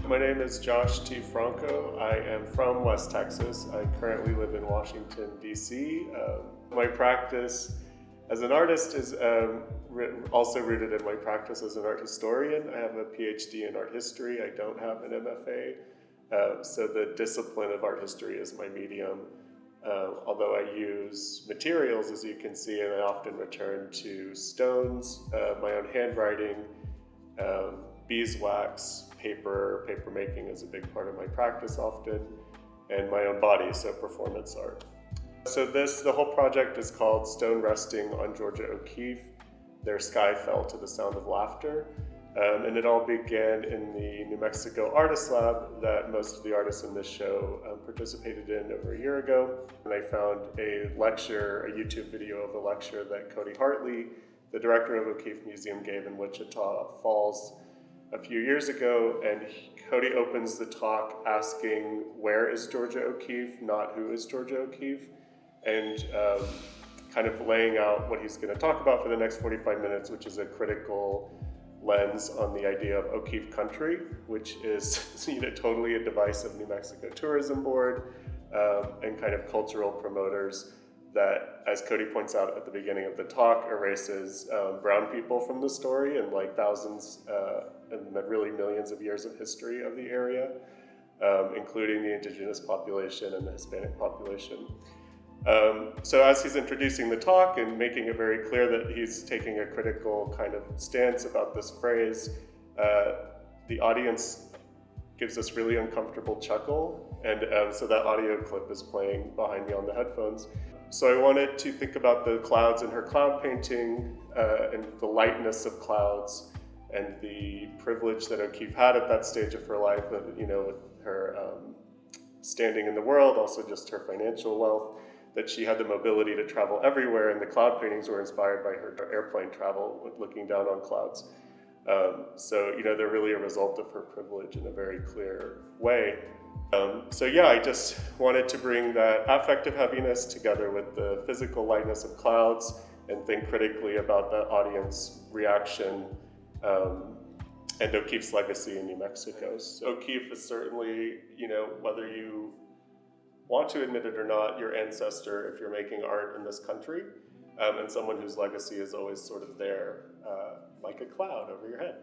My name is Josh T. Franco. I am from West Texas. I currently live in Washington, D.C. My practice as an artist is also rooted in my practice as an art historian. I have a PhD in art history. I don't have an MFA. So the discipline of art history is my medium. Although I use materials, as you can see, and I often return to stones, my own handwriting, beeswax, paper making is a big part of my practice often, and my own body, so performance art. So the whole project is called Stone Resting on Georgia O'Keeffe. Their sky fell to the sound of laughter. And it all began in the New Mexico Artist Lab that most of the artists in this show participated in over a year ago. And I found a YouTube video of a lecture that Cody Hartley, the director of O'Keeffe Museum, gave in Wichita Falls a few years ago, and Cody opens the talk asking, where is Georgia O'Keeffe, not who is Georgia O'Keeffe, and kind of laying out what he's going to talk about for the next 45 minutes, which is a critical lens on the idea of O'Keeffe country, which is totally a device of New Mexico Tourism Board and kind of cultural promoters that, as Cody points out at the beginning of the talk, erases brown people from the story and like thousands and really millions of years of history of the area, including the indigenous population and the Hispanic population. So as he's introducing the talk and making it very clear that he's taking a critical kind of stance about this phrase, the audience gives this really uncomfortable chuckle, and so that audio clip is playing behind me on the headphones. So I wanted to think about the clouds in her cloud painting and the lightness of clouds and the privilege that O'Keeffe had at that stage of her life, with her standing in the world, also just her financial wealth, that she had the mobility to travel everywhere, and the cloud paintings were inspired by her airplane travel, looking down on clouds. So they're really a result of her privilege in a very clear way. I just wanted to bring that affective heaviness together with the physical lightness of clouds and think critically about the audience reaction and O'Keeffe's legacy in New Mexico. So O'Keeffe is certainly, whether you want to admit it or not, your ancestor if you're making art in this country, and someone whose legacy is always sort of there, like a cloud over your head.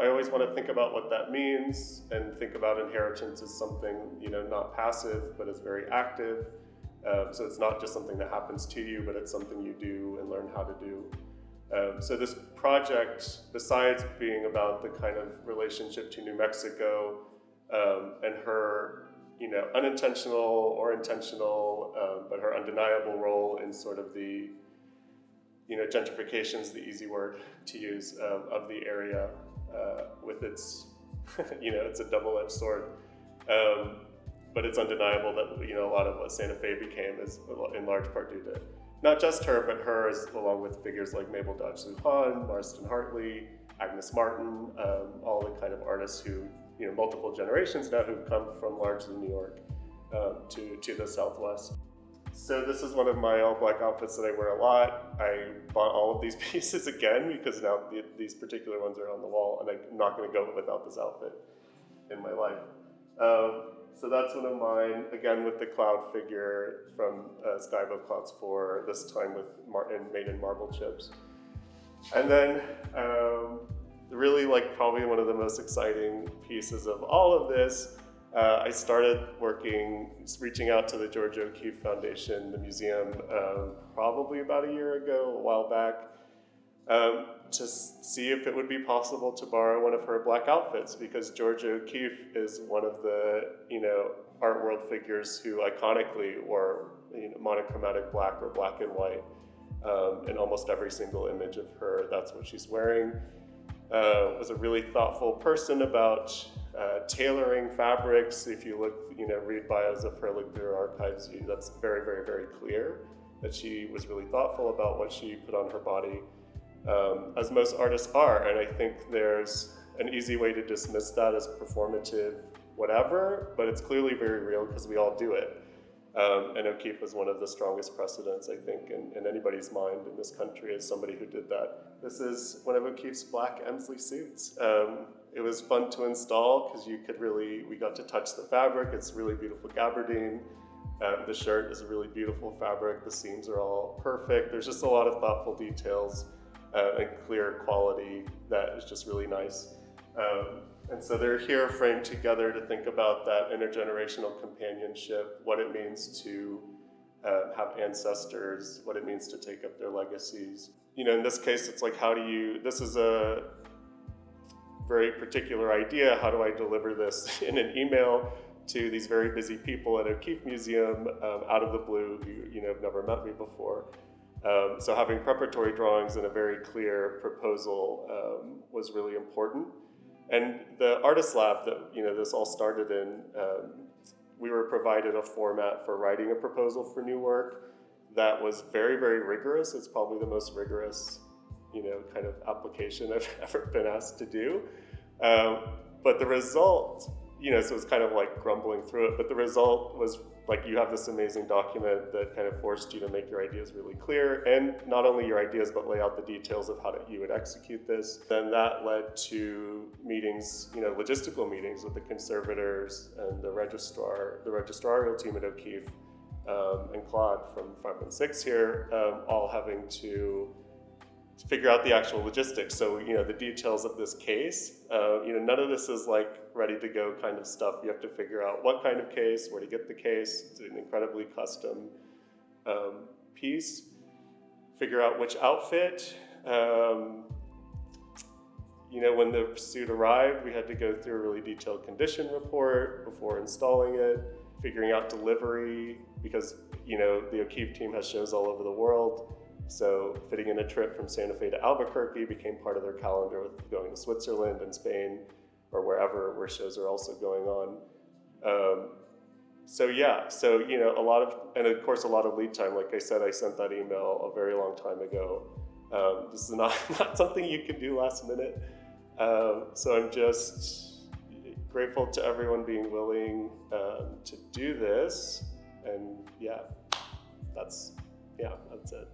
I always want to think about what that means and think about inheritance as something, not passive, but as very active. So it's not just something that happens to you, but it's something you do and learn how to do. So this project, besides being about the kind of relationship to New Mexico and her, unintentional or intentional, but her undeniable role in sort of the, gentrification is the easy word to use, of the area with its, it's a double-edged sword. But it's undeniable that, a lot of what Santa Fe became is in large part due to not just her, but her along with figures like Mabel Dodge Lujan, Marston Hartley, Agnes Martin, all the kind of artists who, multiple generations now who've come from largely New York to the Southwest. So this is one of my all black outfits that I wear a lot. I bought all of these pieces again because now these particular ones are on the wall, and I'm not going to go without this outfit in my life. So that's one of mine, again with the cloud figure from Sky Above Clouds 4, this time made in marble chips. And then really probably one of the most exciting pieces of all of this, I started reaching out to the Georgia O'Keeffe Foundation, the museum, probably about a year ago, a while back, to see if it would be possible to borrow one of her black outfits, because Georgia O'Keeffe is one of the, art world figures who iconically wore, monochromatic black or black and white. In almost every single image of her, that's what she's wearing. Was a really thoughtful person about tailoring fabrics. If you look, read bios of her, look through her archives, that's very, very, very clear that she was really thoughtful about what she put on her body, as most artists are. And I think there's an easy way to dismiss that as performative whatever, but it's clearly very real because we all do it. And O'Keeffe was one of the strongest precedents, I think, in anybody's mind in this country as somebody who did that. This is one of O'Keeffe's black Emsley suits. It was fun to install because we got to touch the fabric. It's really beautiful gabardine. The shirt is a really beautiful fabric. The seams are all perfect. There's just a lot of thoughtful details and clear quality that is just really nice. And so they're here framed together to think about that intergenerational companionship, what it means to have ancestors, what it means to take up their legacies. In this case, it's like, this is a very particular idea. How do I deliver this in an email to these very busy people at O'Keeffe Museum out of the blue who have never met me before? So having preparatory drawings and a very clear proposal was really important. And the artist lab that this all started in, we were provided a format for writing a proposal for new work that was very, very rigorous. It's probably the most rigorous, kind of application I've ever been asked to do. But the result, so it's kind of like grumbling through it, but the result was like you have this amazing document that kind of forced you to make your ideas really clear, and not only your ideas, but lay out the details of how you would execute this. Then that led to meetings, logistical meetings with the conservators and the registrarial team at O'Keeffe, and Claude from 516 here, all having to figure out the actual logistics. So, the details of this case, none of this is like ready to go kind of stuff. You have to figure out what kind of case, where to get the case. It's an incredibly custom piece. Figure out which outfit. When the suit arrived, we had to go through a really detailed condition report before installing it, figuring out delivery, because, the O'Keeffe team has shows all over the world. So fitting in a trip from Santa Fe to Albuquerque became part of their calendar with going to Switzerland and Spain or where shows are also going on. A lot of, and of course a lot of lead time. Like I said, I sent that email a very long time ago. This is not something you can do last minute. So I'm just grateful to everyone being willing to do this. And that's it.